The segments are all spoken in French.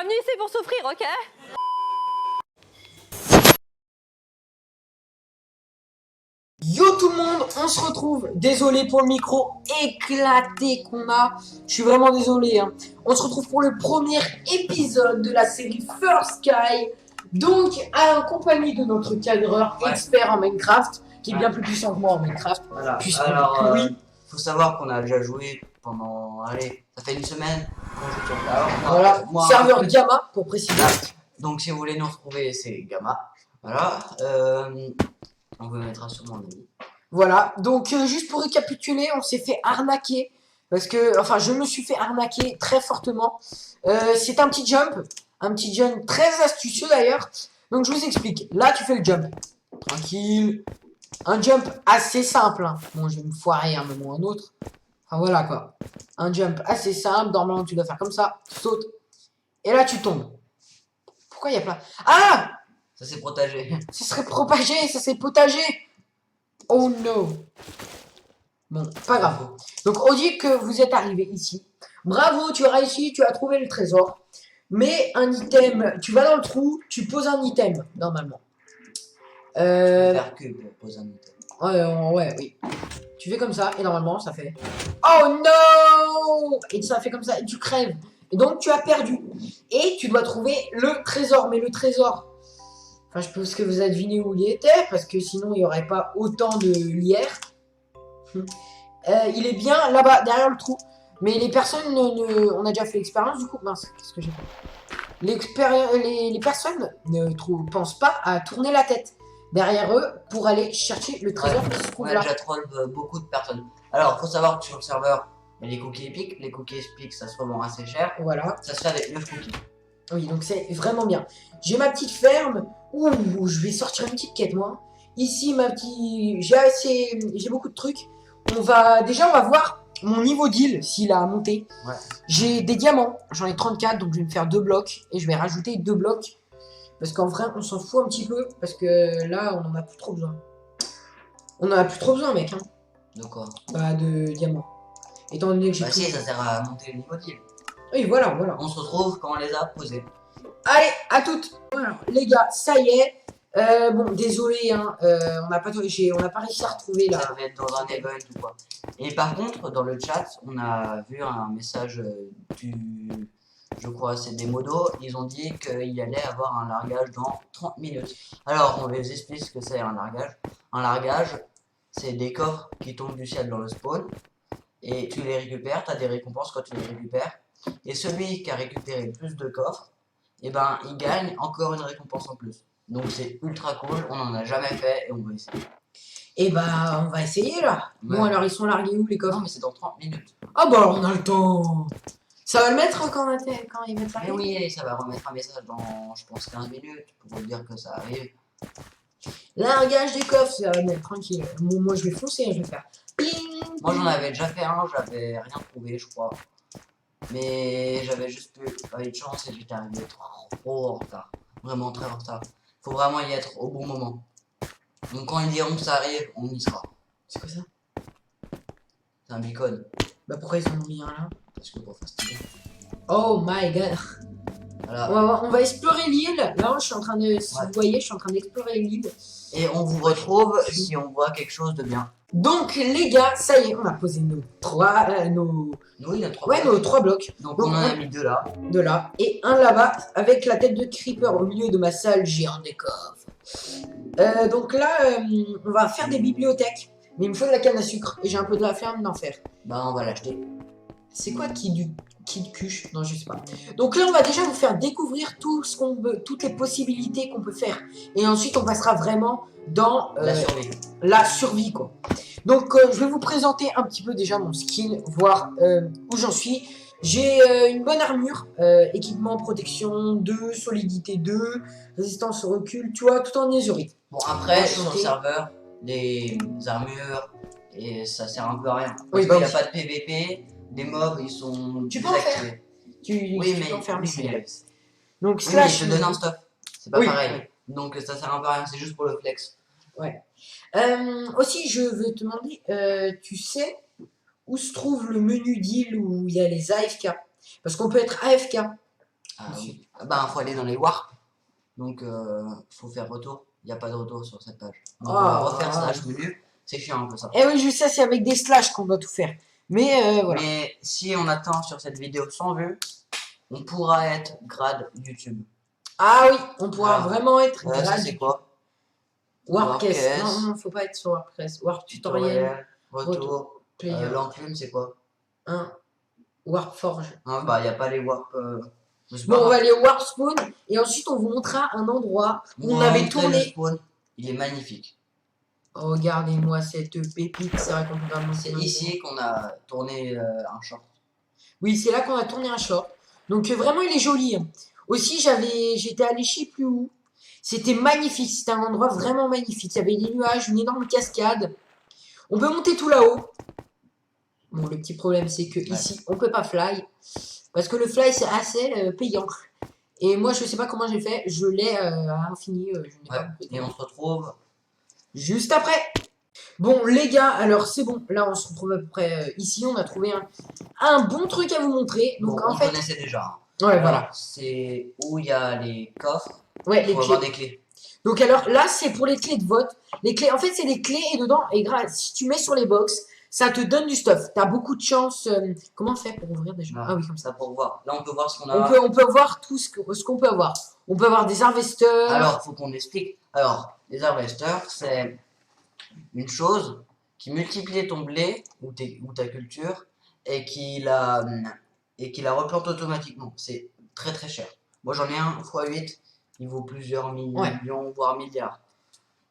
pas venu ici pour souffrir, ok? Yo tout le monde, on se retrouve. Désolé pour le micro éclaté qu'on a. Je suis vraiment désolé. Hein. On se retrouve pour le premier épisode de la série First Sky. Donc, en compagnie de notre cadreur expert en Minecraft, qui est bien plus puissant que moi en Minecraft. Voilà. Puisque Alors, oui. faut savoir qu'on a déjà joué pendant, allez, ça fait une semaine qu'on joue sur Tower. Voilà, Moi, serveur Gamma pour préciser. Donc, si vous voulez nous retrouver, c'est Gamma. Voilà. On vous mettra sur mon avis. Voilà, donc juste pour récapituler, on s'est fait arnaquer. Parce que, enfin, je me suis fait arnaquer très fortement. C'est un petit jump très astucieux d'ailleurs. Donc je vous explique. Là, tu fais le jump. Tranquille. Un jump assez simple. Hein. Bon, je vais me foirer un moment ou un autre. Enfin voilà quoi. Un jump assez simple. Normalement, tu dois faire comme ça. Tu sautes. Et là, tu tombes. Pourquoi il y a plein... Ah! Ça s'est protégé. Ça serait propagé, ça serait potagé. Oh no. Bon, pas grave. Donc, on dit que vous êtes arrivé ici. Bravo, tu as réussi, tu as trouvé le trésor. Mais un item, tu vas dans le trou, tu poses un item, normalement. Tu peux faire que pour poser un item. Ouais, oui. Tu fais comme ça, et normalement, ça fait... Oh no! Et ça fait comme ça, et tu crèves. Et donc, tu as perdu. Et tu dois trouver le trésor. Mais le trésor... Enfin, je pense que vous avez deviné où il était, parce que sinon, il n'y aurait pas autant de lierre. Il est bien là-bas, derrière le trou. Mais les personnes, on a déjà fait l'expérience, du coup. Mince, qu'est-ce que j'ai fait? Les personnes ne pensent pas à tourner la tête derrière eux pour aller chercher le trésor qui se trouve On a là. déjà troll beaucoup de personnes. Alors, faut savoir que sur le serveur, il y a les cookies épiques. Les cookies épiques, ça se revend assez cher. Voilà. Ça se fait avec 9 cookies. Oui, donc c'est vraiment bien. J'ai ma petite ferme. Ouh, je vais sortir une petite quête, moi. Ici, j'ai beaucoup de trucs. On va voir mon niveau d'île, s'il a monté. Ouais. J'ai des diamants, j'en ai 34, donc je vais me faire 2 blocs. Et je vais rajouter 2 blocs. Parce qu'en vrai, on s'en fout un petit peu. Parce que là, on en a plus trop besoin. On en a plus trop besoin, mec. Hein. De quoi? Bah, de diamants. Étant donné que j'ai Bah tout... si, ça sert à monter le niveau d'île. Oui, voilà. On se retrouve quand on les a posés. Allez, à toutes. Voilà, les gars, ça y est. Bon, désolé, hein, on n'a pas réussi à retrouver là. Ça va être dans un event ou quoi. Et par contre, dans le chat, on a vu un message je crois, c'est des modos. Ils ont dit qu'il y allait avoir un largage dans 30 minutes. Alors, on les explique ce que c'est un largage. Un largage, c'est des coffres qui tombent du ciel dans le spawn. Et tu les récupères, tu as des récompenses quand tu les récupères. Et celui qui a récupéré le plus de coffres, et ben, il gagne encore une récompense en plus. Donc c'est ultra cool, on en a jamais fait et on va essayer. Et bah, on va essayer là. Ouais. Bon, alors ils sont largués où les coffres? Non, mais c'est dans 30 minutes. Ah bah, on a le temps. Ça va le mettre quand il va Mais oui, ça va remettre un message dans, je pense, 15 minutes pour vous dire que ça arrive. Largage des coffres, ça va mettre tranquille. Bon, moi je vais foncer, je vais faire. Ping. Moi j'en avais déjà fait un, j'avais rien trouvé, je crois. Mais j'avais juste pas eu de chance et j'étais arrivé trop en retard. Vraiment très en retard. Faut vraiment y être au bon moment. Donc quand ils diront que ça arrive, on y sera. C'est quoi ça? C'est un beacon. Bah, pourquoi ils en ont mis un là? Parce que pour fastidier. Oh my god. Voilà. On va explorer l'île. Là, je suis en train de. Si vous voyez, je suis en train d'explorer l'île. Et on vous retrouve si on voit quelque chose de bien. Donc, les gars, ça y est, on a posé nos 3. Nous, il y a 3 Ouais, nos 3 blocs. Donc on en a mis 2 là. De là. Et un là-bas, avec la tête de creeper au milieu de ma salle géante des coffres. Donc là, on va faire des bibliothèques. Mais il me faut de la canne à sucre. Et j'ai un peu de la ferme d'en faire. Bah, on va l'acheter. C'est quoi qui de cuche? Non, je sais pas. Donc là, on va déjà vous faire découvrir tout ce qu'on veut, toutes les possibilités qu'on peut faire. Et ensuite, on passera vraiment dans la survie, quoi. Donc, je vais vous présenter un petit peu déjà mon skill, voir où j'en suis. J'ai une bonne armure, équipement, protection 2, solidité 2, résistance au recul, tu vois, tout en netherite. Bon, après, sur le serveur, les armures, et ça sert un peu à rien. Parce Oui, qu'il n'y a pas de PVP, les mobs, ils sont Tu peux en faire. Oui, mais peux en faire, oui, mais donc, oui, slash... mais je te donne un stuff. C'est pas Oui. pareil. Donc ça sert un peu à rien, c'est juste pour le flex. Ouais. Aussi, je veux te demander, tu sais où se trouve le menu d'île où il y a les AFK? Parce qu'on peut être AFK. Ah oui. Ben, faut aller dans les warp. Donc, faut faire retour. Il n'y a pas de retour sur cette page. Donc, on va refaire slash menu. C'est chiant un peu ça. Eh oui, je sais, c'est avec des slash qu'on doit tout faire. Mais voilà. Mais si on attend sur cette vidéo 100 vues, on pourra être grade YouTube. Ah oui, on pourra vraiment être ça grade. c'est quoi? WordPress. Non, faut pas être sur WordPress. Warp tutoriel. Retour. Player. L'enclume, c'est quoi? Warpforge. Ah, bah, il n'y a pas les warp. Bon, on va aller au Warp Spawn et ensuite on vous montrera un endroit où on avait tourné. Le spawn, il est magnifique. Regardez-moi cette pépite, c'est vrai qu'on peut vraiment. C'est ici qu'on a tourné un short. Oui, c'est là qu'on a tourné un short. Donc vraiment, il est joli. Hein. Aussi, j'étais allé je sais plus où. C'était magnifique, c'était un endroit vraiment magnifique. Il y avait des nuages, une énorme cascade. On peut monter tout là-haut. Bon, le petit problème, c'est que ici, on peut pas fly. Parce que le fly, c'est assez payant. Et moi, je sais pas comment j'ai fait. Je l'ai à infini. Je n'ai pas compris. Et on se retrouve juste après. Bon, les gars, alors c'est bon. Là, on se retrouve à peu près ici. On a trouvé un bon truc à vous montrer. Donc, bon, en fait. On connaissait déjà. Ouais, voilà. C'est où il y a les coffres. Ouais, les clés. Avoir des clés. Donc, alors là, c'est pour les clés de vote. Les clés, en fait, c'est des clés et dedans, et grâce, si tu mets sur les box, ça te donne du stuff. T'as beaucoup de chance. Comment on fait pour ouvrir déjà? Non, ah oui, comme ça. Pour voir. Là, on peut voir ce qu'on a. On peut voir tout ce qu'on peut avoir. On peut avoir des harvesters. Alors, faut qu'on explique. Alors, les harvesters, c'est une chose qui multiplie ton blé ou ta culture et qui la replante automatiquement. C'est très très cher. Moi, j'en ai un x8. Il vaut plusieurs millions, voire milliards.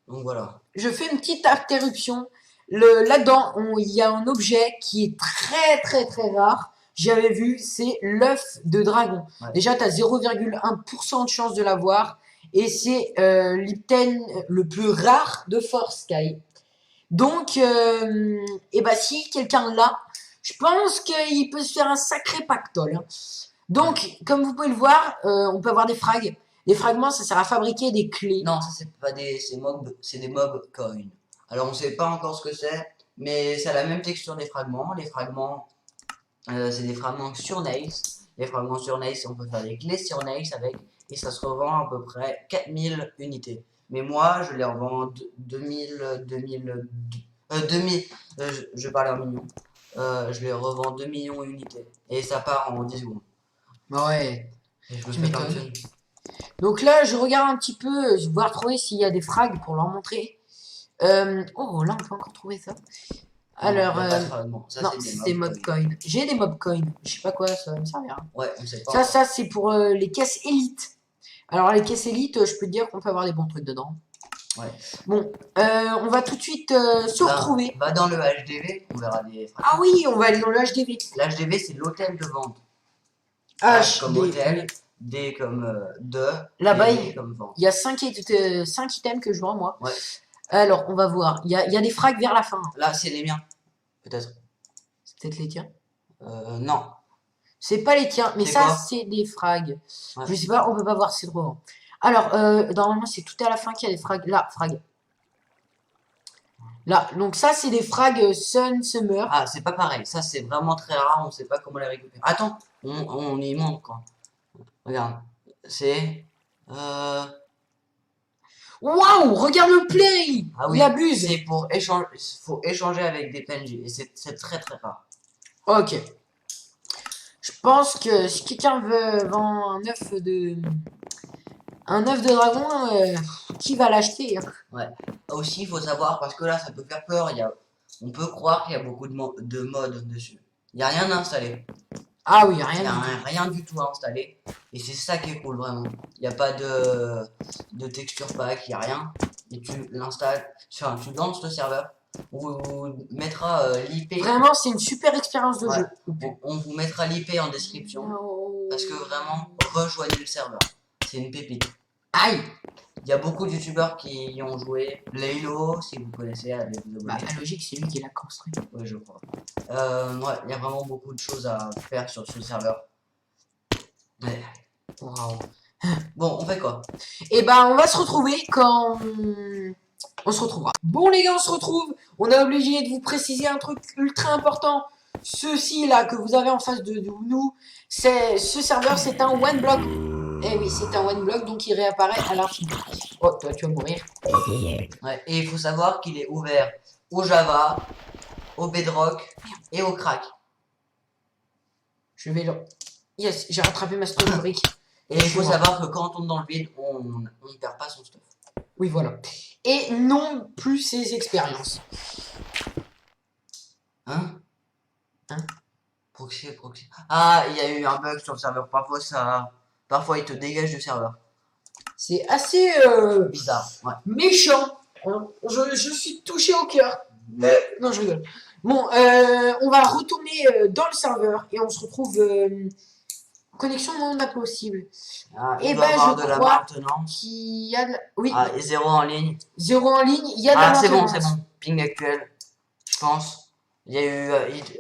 Donc voilà. Je fais une petite interruption. Là-dedans, il y a un objet qui est très très très rare. J'avais vu, c'est l'œuf de dragon. Ouais. Déjà, tu as 0,1% de chance de l'avoir. Et c'est l'item le plus rare de Force Sky. Donc, et bah, si quelqu'un l'a, je pense qu'il peut se faire un sacré pactole. Hein. Donc, comme vous pouvez le voir, on peut avoir des frags. Les fragments, ça sert à fabriquer des clés. Non, ça c'est pas c'est des mob coins. Alors on sait pas encore ce que c'est, mais ça a la même texture des fragments. Les fragments, c'est des fragments sur nails. Les fragments sur nails, on peut faire des clés sur nails avec, et ça se revend à peu près 4000 unités. Mais moi, je les revends 2000, je parlais en millions. Je les revends 2 millions unités. Et ça part en 10 secondes. Bah ouais. Et je me Tu fais m'étonnes. Donc là, je regarde un petit peu, je vais voir trouver s'il y a des frags pour leur montrer. Oh, là, on peut encore trouver ça. Alors, non, c'est des mob coins. J'ai des mob coins. Je sais pas quoi, ça va me servir. Hein. Ouais, on sait pas. Ça c'est pour les caisses élites. Alors, les caisses élites, je peux te dire qu'on peut avoir des bons trucs dedans. Ouais. Bon, on va tout de suite se retrouver. Va dans le HDV, on verra des frags. Ah oui, on va aller dans le HDV. L'HDV, c'est l'hôtel de vente. H comme hôtel, D comme là-bas, il y a 5 items que je vends, moi. Ouais. Alors, on va voir. Il y a des frags vers la fin. Là, c'est les miens. Peut-être. C'est peut-être les tiens. Non. C'est pas les tiens, mais ça, c'est des frags. Ouais. Je sais pas, on peut pas voir, c'est trop grand. Alors, normalement, c'est tout à la fin qu'il y a des frags. Là, frags. Là, donc ça, c'est des frags Sun, Summer. Ah, c'est pas pareil. Ça, c'est vraiment très rare. On sait pas comment les récupérer. Attends, on y monte, quoi. Regarde. C'est... Waouh, regarde le play. Ah oui, il abuse. C'est pour échanger. Faut échanger avec des PNJ. Et c'est très très rare. Ok. Je pense que si quelqu'un veut vendre un œuf de dragon, qui va l'acheter? Hein. Ouais. Aussi, il faut savoir, parce que là, ça peut faire peur. On peut croire qu'il y a beaucoup de mods dessus. Il n'y a rien à installer. Ah oui, rien du tout à installer. Et c'est ça qui est cool, vraiment. Il n'y a pas de texture pack, il n'y a rien. Et tu l'installes, enfin, tu lances le serveur. On vous mettra l'IP. Vraiment, c'est une super expérience de jeu. On vous mettra l'IP en description. Parce que vraiment, rejoignez le serveur. C'est une pépite. Aïe! Il y a beaucoup de youtubeurs qui y ont joué. Laylo, si vous connaissez, allez vous abonner. Bah, la logique, c'est lui qui l'a construit. Oui, je crois. Ouais, il y a vraiment beaucoup de choses à faire sur ce serveur. Ouais. Wow. Bon, on fait quoi? Et ben, on va se retrouver quand on se retrouvera. Bon, les gars, on se retrouve. On a obligé de vous préciser un truc ultra important. Ceci là que vous avez en face de nous, ce serveur, c'est un one block. Eh oui, c'est un one block, donc il réapparaît à l'infini. Oh, toi, tu vas mourir. Ouais, et il faut savoir qu'il est ouvert au Java, au Bedrock et au Crack. Je vais le... Yes, j'ai rattrapé ma stone brick. Et il faut savoir que quand on tombe dans le vide, on ne perd pas son stuff. Oui, voilà. Et non plus ses expériences. Hein? Hein? Proxy. Ah, il y a eu un bug sur le serveur. Parfois il te dégage du serveur. C'est assez Bizarre. Ouais. méchant. Je suis touché au cœur. Non, je rigole. Bon, on va retourner dans le serveur et on se retrouve connexion non impossible. Ah, Et il doit ben, avoir je de la crois maintenance. qu'il y a de... Oui, Ah, et 0 en ligne. 0 en ligne, il y a de la Ah, c'est bon, maintenance. c'est bon. Ping actuel. Je pense. Il y a eu.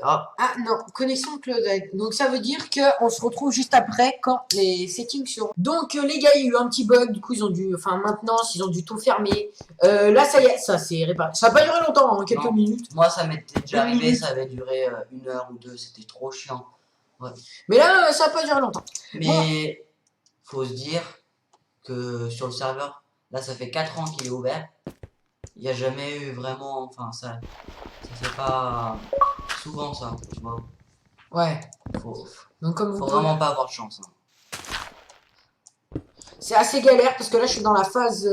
Ah, Ah non, connexion cloud. Donc ça veut dire qu'on se retrouve juste après quand les settings seront. Donc les gars, il y a eu un petit bug, du coup ils ont dû, enfin maintenance, ils ont dû tout fermer. Là ça y est, ça c'est réparé. Ça n'a pas duré longtemps, hein, quelques Non. minutes. moi, ça m'était déjà Une arrivé. minute. Ça avait duré 1 heure ou 2. C'était trop chiant. Mais là, ça n'a pas duré longtemps. Mais faut se dire que sur le serveur, là, ça fait 4 ans qu'il est ouvert. Il n'y a jamais eu vraiment. Enfin, ça fait pas souvent ça, tu vois. Ouais. Faut Donc comme vous pouvez... vraiment pas avoir de chance. C'est assez galère parce que là je suis dans la phase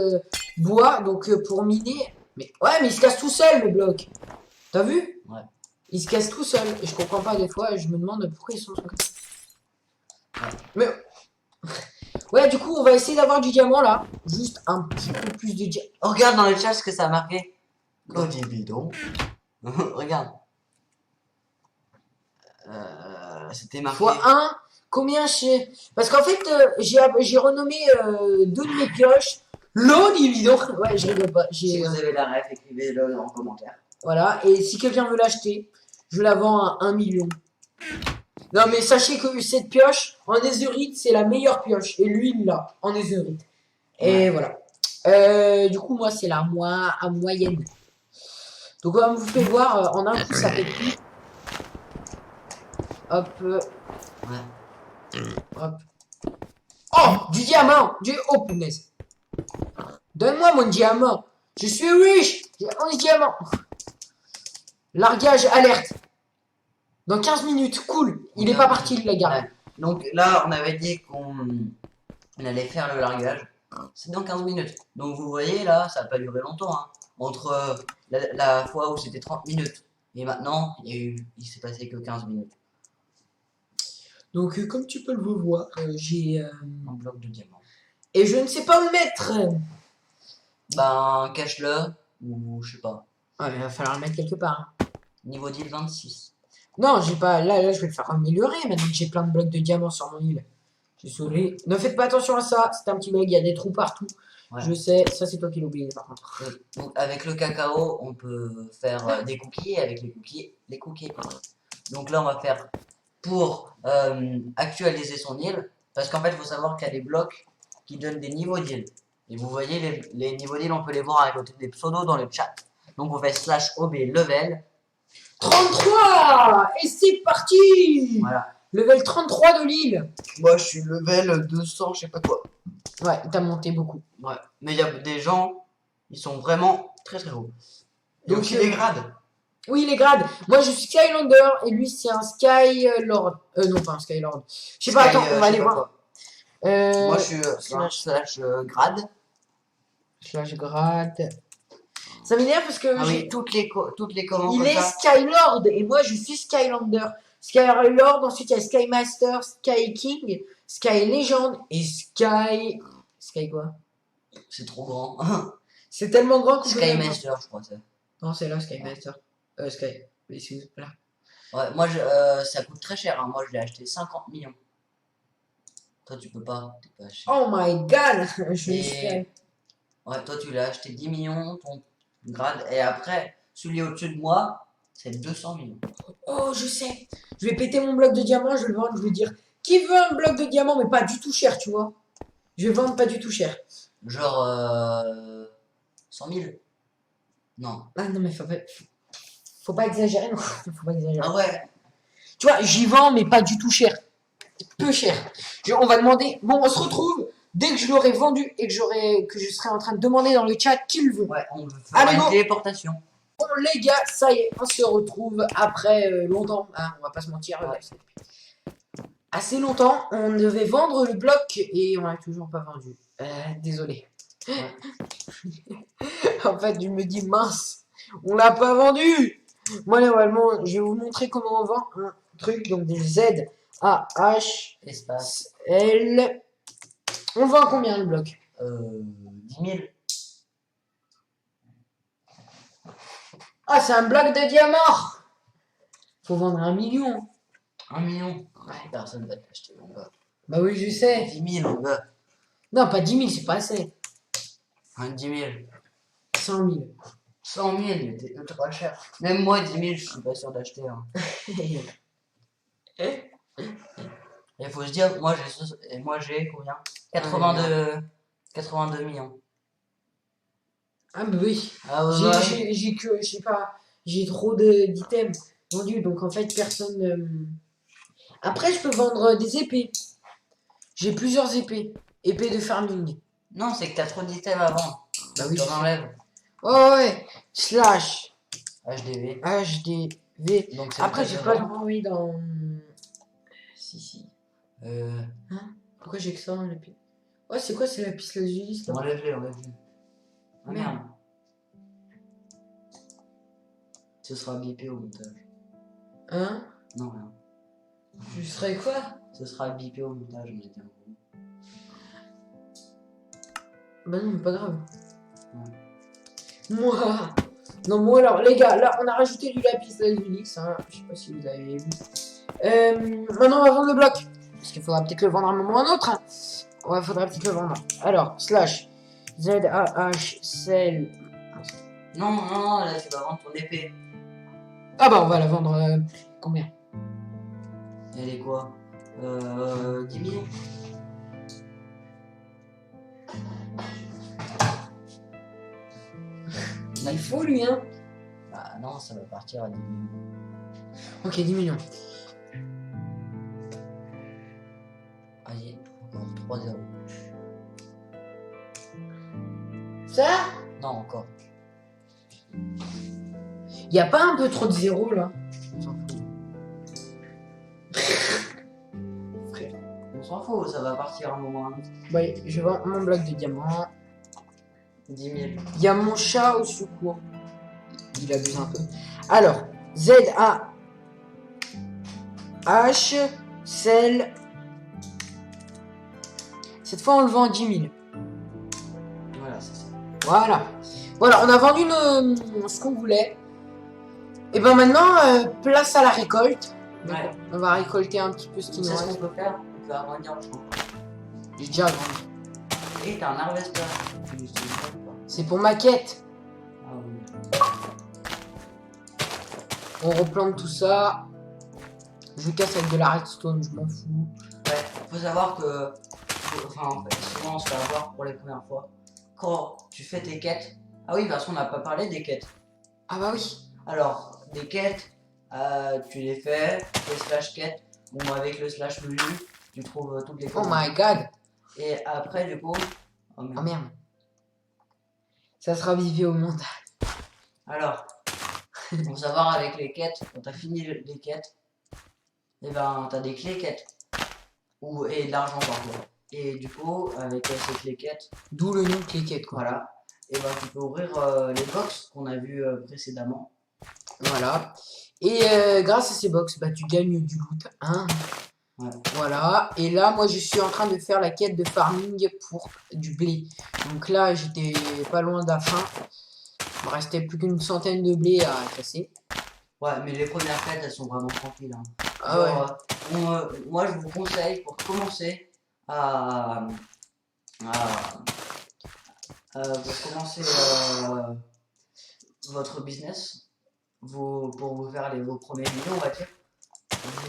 bois, donc pour miner. Mais ouais, mais il se casse tout seul le bloc. T'as vu? Ouais. Il se casse tout seul. Et je comprends pas des fois, je me demande pourquoi ils sont comme ça. Ouais. Mais ouais, du coup, on va essayer d'avoir du diamant là. Juste un petit peu plus de diamant. Oh, regarde dans le chat ce que ça a marqué. Cody bidon. Regarde. C'était marqué. Fois 1, combien chez. Parce qu'en fait, j'ai renommé deux de mes pioches. L'eau, évidemment. Ouais, je rigole pas. Si vous avez la ref, écrivez-le en commentaire. Voilà, et si quelqu'un veut l'acheter, je la vends à 1 million. Non, mais sachez que cette pioche, en Netherite, c'est la meilleure pioche. Et lui, il l'a, en Netherite. Et voilà. Du coup, moi, c'est la à moyenne. Donc, comme vous pouvez voir, en un coup, ça fait plus. Hop. Hop. Oh, du diamant. Oh, punaise. Donne-moi mon diamant. Je suis riche. J'ai 11 diamants. Largage alerte. Dans 15 minutes, cool. Il est pas parti, la gare. Ouais. Donc là, on avait dit qu'on allait faire le largage. C'est dans 15 minutes. Donc vous voyez, là, ça n'a pas duré longtemps. Hein. Entre la fois où c'était 30 minutes et maintenant, il s'est passé que 15 minutes. Donc, comme tu peux le voir, j'ai Un bloc de diamant. et je ne sais pas où le mettre. Ben, cache-le, ou je sais pas. Ouais, il va falloir le mettre quelque part. Niveau d'île 26. Non, j'ai pas. Là, je vais le faire améliorer maintenant que j'ai plein de blocs de diamants sur mon île. Désolé. Ne faites pas attention à ça. C'est un petit bug. Il y a des trous partout. Ouais. Je sais. Ça, c'est toi qui l'as oublié, par contre. Donc, avec le cacao, on peut faire des cookies. Et avec les cookies. Donc là, on va faire pour actualiser son île. Parce qu'en fait, il faut savoir qu'il y a des blocs qui donnent des niveaux d'île. Et vous voyez, les niveaux d'île, on peut les voir à côté des pseudos dans le chat. Donc, on fait /ob level. 33. Et c'est parti. Voilà. Level 33 de l'île. Moi, je suis level 200, je sais pas quoi. Ouais, t'as monté beaucoup. Ouais. Mais il y a des gens, ils sont vraiment très très hauts. Il y a Donc, aussi des grades. Oui, les grades. Moi, je suis Skylander et lui, c'est un Skylord. Non, pas un Skylord. Je sais pas, attends, on va aller voir. Moi, je suis slash grade. Slash grade. Ça m'énerve parce que Ah oui, toutes les commandes il comme est ça. Skylord et moi, je suis Skylander. Skylord, ensuite, il y a Sky Master, Sky King, Sky Legend et Sky... Sky quoi? C'est trop grand. C'est tellement grand que Sky Master, je crois. Non, c'est là, Sky Master. Sky... Mais c'est là. Ouais, moi, ça coûte très cher. Hein. Moi, je l'ai acheté 50 millions. Toi, tu peux pas. T'es pas acheté. Oh my god. Je suis Et- Sky. Ouais, toi, tu l'as acheté 10 millions, ton grade. Et après, celui au-dessus de moi, c'est 200 millions. Oh, je sais. Je vais péter mon bloc de diamant, je vais le vendre, je vais dire qui veut un bloc de diamant, mais pas du tout cher, tu vois. Je vais vendre pas du tout cher. Genre 100 000. Non. Ah non, mais faut pas exagérer, non. Faut pas exagérer. Ah ouais. Tu vois, j'y vends, mais pas du tout cher. Peu cher. On va demander. Bon, on se retrouve dès que je l'aurai vendu et que je serai en train de demander dans le chat qui le veut. Ouais, on veut Allez, faire une go. téléportation. Bon, les gars, ça y est, on se retrouve après longtemps. Hein, on va pas se mentir. Ouais. Assez longtemps. On devait vendre le bloc et on l'a toujours pas vendu. Désolé. Ouais. En fait, je me dis mince, on l'a pas vendu. Moi, normalement, je vais vous montrer comment on vend un truc. Donc, des Z, A, H, Espace. L. On vend combien le bloc? 10 000. Ah, c'est un bloc de diamant. Faut vendre 1 million. 1 million. Ouais, personne va t'acheter, mon gars. Bah oui, je sais. 10 000, mon gars. Non, pas 10 000, c'est pas assez. 10 000. 100 000. 100 000, mais t'es ultra cher. Même moi, 10 000, je suis pas sûr d'acheter. Hein. Il faut se dire, moi j'ai combien 82 millions. Ah, bah oui. Ah ouais. J'ai que, je sais pas, j'ai trop d'items vendus, donc en fait, personne. Après, je peux vendre des épées. J'ai plusieurs épées. Épées de farming. Non, c'est que t'as trop d'items à vendre. Bah oui, T'en enlèves. Oh ouais. Slash. HDV. HDV. Donc c'est Après, le j'ai cas pas de le vendre. droit, oui, dans. Si. Hein Pourquoi j'ai que ça dans l'épée? Ouais, c'est quoi, c'est la piste lazuli, là? Enlève-les, enlève-les. Ah merde. Ce sera bipé au montage. Hein? Non, rien. Tu serais quoi? Ce sera bipé au montage, on était en gros. Bah non, mais pas grave. Ouais. Moi. Non, moi alors, les gars, là, on a rajouté du lapis lazuli, hein. Je sais pas si vous avez vu. Maintenant, on va vendre le bloc. Parce qu'il faudra peut-être le vendre à un moment ou à un autre. Hein. Ouais, faudra peut-être le vendre. Alors, slash ZAH cell. Non, non, non, là tu vas vendre ton épée. Ah bah, on va la vendre. Combien? Elle est quoi 10 millions. Il faut lui, hein. Bah non, ça va partir à 10 millions. Ok, 10 millions. Allez, encore 3-0. Ça? Non, encore. Y a pas un peu trop de zéro là? On s'en fout. On s'en fout, ça va partir un moment. Bah, je vends mon bloc de diamant. 10 000. Il y a mon chat au secours. Il abuse un peu. Alors, ZAH cell. Cette fois, on le vend à 10 000. Voilà, c'est ça. Voilà. Voilà, on a vendu ce qu'on voulait. Et ben maintenant, place à la récolte. Donc, Ouais. on va récolter un petit peu ce qui Tu nous sais ce qu'on reste. peut faire? On peut agrandir le champ. J'ai déjà agrandi. Et t'as un harvester. Tu l'utilises pas ou pas? C'est pour ma quête. Ah oui. On replante tout ça. Je casse avec de la redstone, je m'en fous. Ouais, faut savoir que. Enfin, en fait, souvent on se fait avoir pour les premières fois. Quand tu fais tes quêtes. Ah oui, parce qu'on n'a pas parlé des quêtes. Ah bah oui. Alors, des quêtes, tu les fais, les slash quêtes. Bon, avec le slash menu, tu trouves toutes les Oh quêtes. my god. Et après, du coup. Oh merde. Oh merde. Ça sera vivé au montage. Alors, faut savoir avec les quêtes, quand t'as fini les quêtes, et ben t'as des clés quêtes. Et de l'argent parfois. Et du coup, avec ces clés quêtes, D'où le nom cliquette quoi. voilà, et ben tu peux ouvrir les box qu'on a vu précédemment. Voilà. Et grâce à ces box, bah tu gagnes du loot. Hein. Ouais. Voilà. Et là, moi, je suis en train de faire la quête de farming pour du blé. Donc là, j'étais pas loin de la fin. Il me restait plus qu'une centaine de blé à casser. Ouais, mais les premières quêtes, elles sont vraiment tranquilles. Hein. Ah ouais. Moi, je vous conseille pour commencer pour commencer votre business, pour vous faire vos premiers millions, on va dire,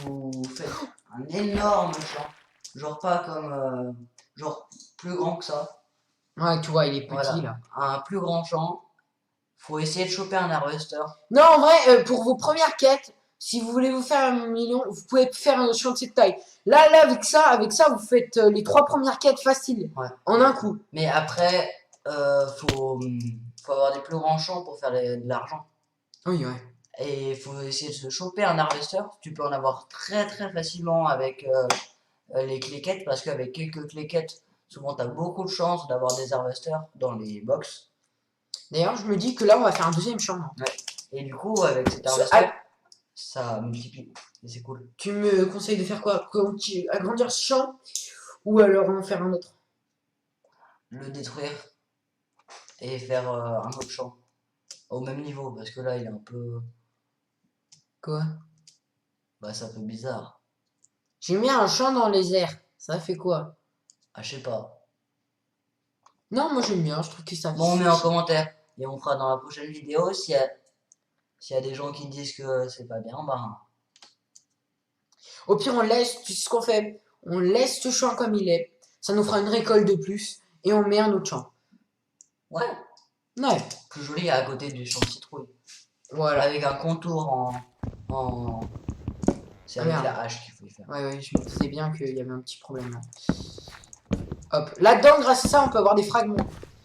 vous faites un énorme champ, genre pas comme, genre plus grand que ça. Ouais, tu vois, il est petit Voilà. là. Un plus grand champ. Faut essayer de choper un harvester. Non, en vrai, pour vos premières quêtes, Si vous voulez vous faire 1 million, vous pouvez faire un champ de cette taille. Là, avec ça, vous faites les 3 premières quêtes faciles. Ouais. En un coup. Mais après, faut avoir des plus grands champs pour faire de l'argent. Oui, ouais. Et il faut essayer de se choper un harvester. Tu peux en avoir très très facilement avec les cléquettes, parce qu'avec quelques cléquettes, souvent tu as beaucoup de chances d'avoir des harvesters dans les box. D'ailleurs, je me dis que là, on va faire un deuxième champ. Ouais. Et du coup, avec cet Ce- harvester, ça multiplie. Et c'est cool. Tu me conseilles de faire quoi? Agrandir ce champ ou alors en faire un autre? Le détruire et faire un autre champ au même niveau, parce que là, il est un peu. Quoi? Bah, c'est un peu bizarre. J'ai mis un champ dans les airs. Ça fait quoi? Ah, je sais pas. Non, moi j'aime bien. Je trouve que ça. Bon, on met en commentaire et on fera dans la prochaine vidéo. S'il y a des gens qui disent que c'est pas bien, ben. Au pire, on laisse. Tu sais ce qu'on fait? On laisse ce champ comme il est. Ça nous fera une récolte de plus et on met un autre champ. Ouais, Ouais. plus joli à côté du champ de citrouille. Voilà. Avec un contour en... C'est Ah, avec merde. la hache qu'il faut y faire. Ouais, ouais, je me disais bien qu'il y avait un petit problème là. Hop. Là-dedans, grâce à ça, on peut avoir des fragments.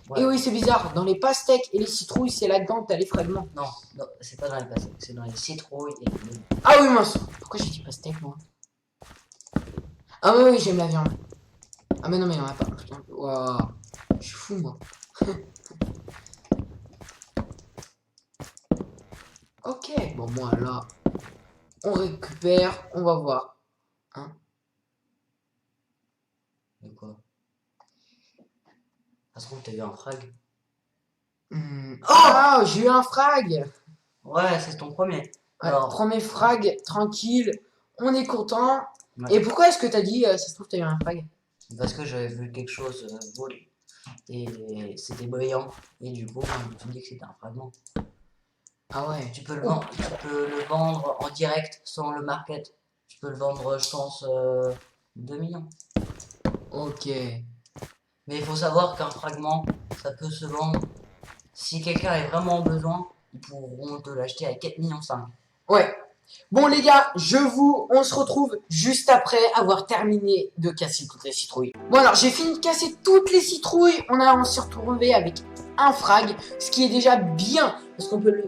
Ouais. Et oui, c'est bizarre. Dans les pastèques et les citrouilles, c'est là-dedans que t'as les fragments. Non, non, c'est pas dans les pastèques, c'est dans les citrouilles et les... Ah oui, mince. Pourquoi j'ai dit pastèque, moi? Ah oui, oui, j'aime la viande. Ah mais non, mais il y en a pas. Putain. Waouh. Je suis fou, moi. Ok. Bon, moi, là, on récupère. On va voir. De quoi? Ça se trouve, t'as eu un frag? Oh, j'ai eu un frag. Ouais, c'est ton premier. Ouais, Alors, premier frag, tranquille. On est content. ouais. Et pourquoi est-ce que t'as dit, ça se trouve, t'as eu un frag? Parce que j'avais vu quelque chose voler. Et c'était brillant. Et du coup, je me suis dit que c'était un fragment. Ah ouais. Tu peux le vendre en direct sans le market. Tu peux le vendre, je pense, 2 millions. Ok. Mais il faut savoir qu'un fragment, ça peut se vendre. Si quelqu'un a vraiment besoin, ils pourront te l'acheter à 4,5 millions. Ouais. Bon les gars, on se retrouve juste après avoir terminé de casser toutes les citrouilles. Bon alors j'ai fini de casser toutes les citrouilles, on s'est retrouvé avec un frag, ce qui est déjà bien, parce qu'on peut,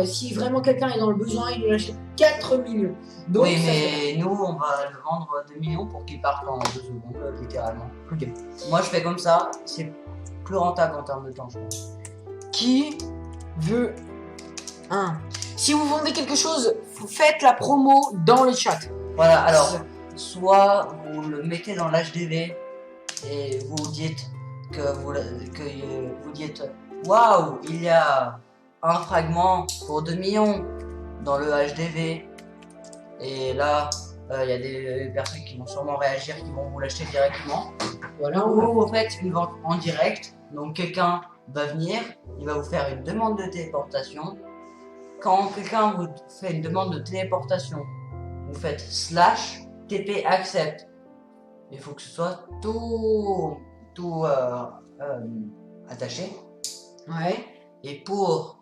si vraiment quelqu'un est dans le besoin, il lui achète 4 millions. Donc, Oui, ça, mais nous, on va le vendre 2 millions pour qu'il parte en 2 secondes, littéralement. Ok. Moi, je fais comme ça, c'est plus rentable en termes de temps, je pense. Qui veut un? Si vous vendez quelque chose, faites la promo dans le chat. Voilà, alors, soit vous le mettez dans l'HDV et vous dites vous dites waouh, il y a un fragment pour 2 millions dans le HDV, et là il y a des personnes qui vont sûrement réagir, qui vont vous l'acheter directement. Voilà. Ou vous faites une vente en direct, donc quelqu'un va venir, il va vous faire une demande de téléportation. Quand quelqu'un vous fait une demande de téléportation, vous faites slash TP accept. Il faut que ce soit tout attaché. Ouais. Et pour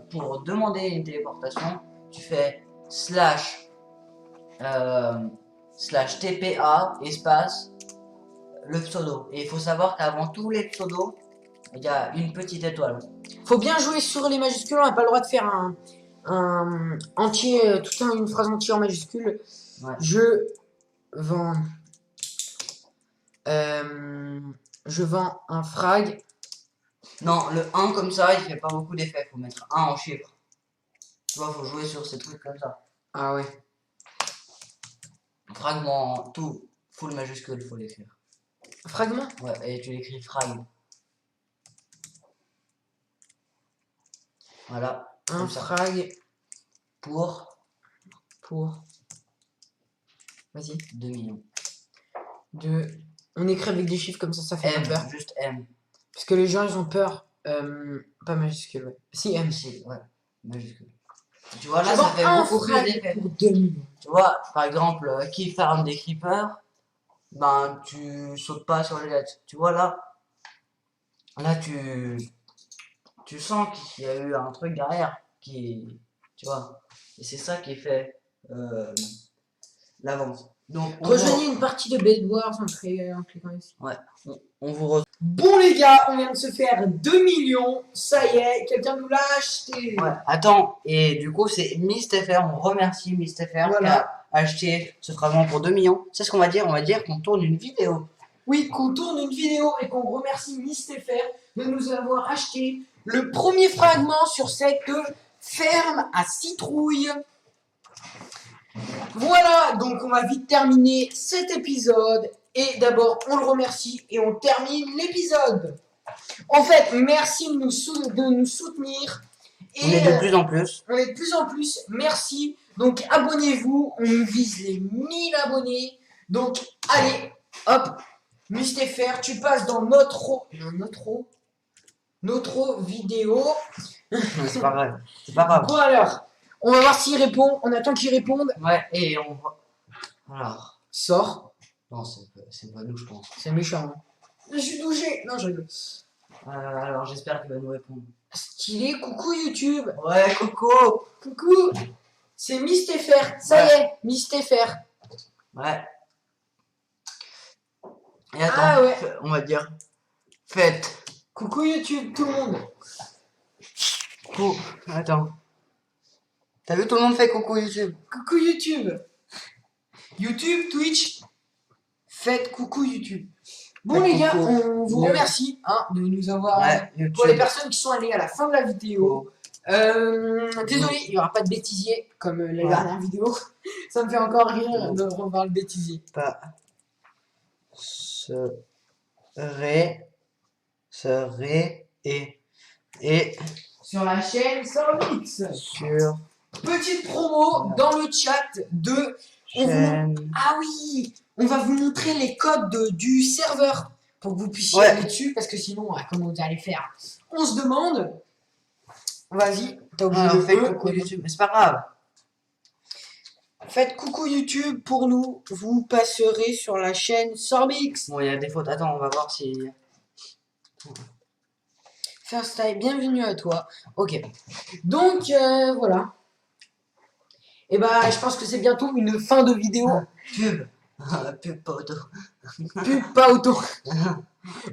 pour demander une téléportation, tu fais slash TPA espace le pseudo. Et il faut savoir qu'avant tous les pseudos, il y a une petite étoile. Faut bien jouer sur les majuscules, on n'a pas le droit de faire un entier, une phrase entière en majuscule. Ouais. Je vends un frag. Non, le 1 comme ça, il fait pas beaucoup d'effet. Faut mettre 1 en chiffre. Tu vois, faut jouer sur ces trucs comme ça. Ah ouais. Fragment, tout, full majuscule, faut l'écrire. Fragment? Ouais, et tu l'écris frag. Voilà. Un frag pour vas-y. 2 millions. On écrit avec des chiffres comme ça fait M, pas peur. juste M. Parce que les gens ils ont peur. Pas majuscule, ouais. Si M. Si, ouais, majuscule. Tu vois, là, ça fait beaucoup plus d'effet. Pour 2 millions. Tu vois, par exemple, qui farme des creepers, ben, tu sautes pas sur les lettres. Tu vois, là, tu sens qu'il y a eu un truc derrière qui, tu vois. Et c'est ça qui fait la vente. Donc, Rejoignez une partie de Bed Wars en cliquant ici. Ouais, on vous retrouve. Bon les gars, on vient de se faire 2 millions. Ça y est, quelqu'un nous l'a acheté. Ouais, attends, et du coup, c'est MystFR. On remercie MystFR qui a acheté ce fragment pour 2 millions. C'est ce qu'on va dire. On va dire qu'on tourne une vidéo. Oui, qu'on tourne une vidéo et qu'on remercie MystFR de nous avoir acheté le premier fragment sur cette ferme à citrouille. Voilà, donc on va vite terminer cet épisode. Et d'abord, on le remercie et on termine l'épisode. En fait, merci de nous soutenir. Et On est de plus en plus. On est de plus en plus. Merci. Donc, abonnez-vous. On vise les 1000 abonnés. Donc, allez, hop. MystFR, tu passes dans notre vidéo. C'est pas grave. C'est pas grave. Bon, alors, on va voir s'il répond. On attend qu'il réponde. Ouais, et on va. Alors. Sors. Non, c'est pas nous, je pense. C'est méchant. Hein. Je suis douché. Non, je rigole. Alors, j'espère qu'il va nous répondre. Stylé, coucou YouTube. Ouais, Coco. Coucou. C'est MystFR. Ça y est, MystFR. Ouais. Et attends, Ah ouais. on va dire. Faites. Coucou YouTube, tout le monde. Coucou. Attends. T'as vu, tout le monde fait coucou YouTube. Coucou YouTube. YouTube, Twitch. Faites coucou YouTube. Bon Faites les gars, coucou. on vous remercie hein, de nous avoir... Ouais, YouTube. Pour les personnes qui sont allées à la fin de la vidéo. Désolé, il n'y aura pas de bêtisier comme la dernière vidéo. Ça me fait encore rire de revoir le bêtisier. Pas. Serait et Sur la chaîne Sormix. sur Petite promo dans le chat de... chaîne. Ah oui, on va vous montrer les codes du serveur pour que vous puissiez aller dessus parce que sinon, comment vous allez faire? On se demande. Vas-y, t'as oublié Alors, le faites E, coucou YouTube, mais c'est pas grave. Faites coucou YouTube pour nous. Vous passerez sur la chaîne Sorbix. Bon, il y a des fautes. Attends, on va voir si. First time, bienvenue à toi. Ok. Donc, voilà. Et bah, je pense que c'est bientôt une fin de vidéo. Pub. Pub pas auto. Pub pas auto.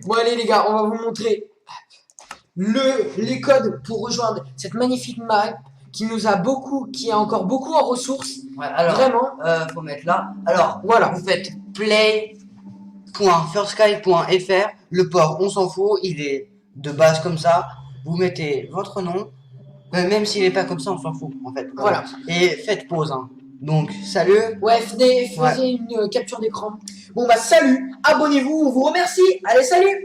Bon, allez, les gars, on va vous montrer les codes pour rejoindre cette magnifique map qui nous a beaucoup, qui a encore beaucoup en ressources. Ouais, alors, Vraiment. faut mettre là. Alors, Voilà. vous faites play.firstsky.fr. Le port, on s'en fout, il est de base comme ça. Vous mettez votre nom. Même s'il est pas comme ça, on s'en fout en fait. Voilà. Et faites pause. Hein. Donc, salut. Ouais, faisez une capture d'écran. Bon, bah, salut. Abonnez-vous. On vous remercie. Allez, salut.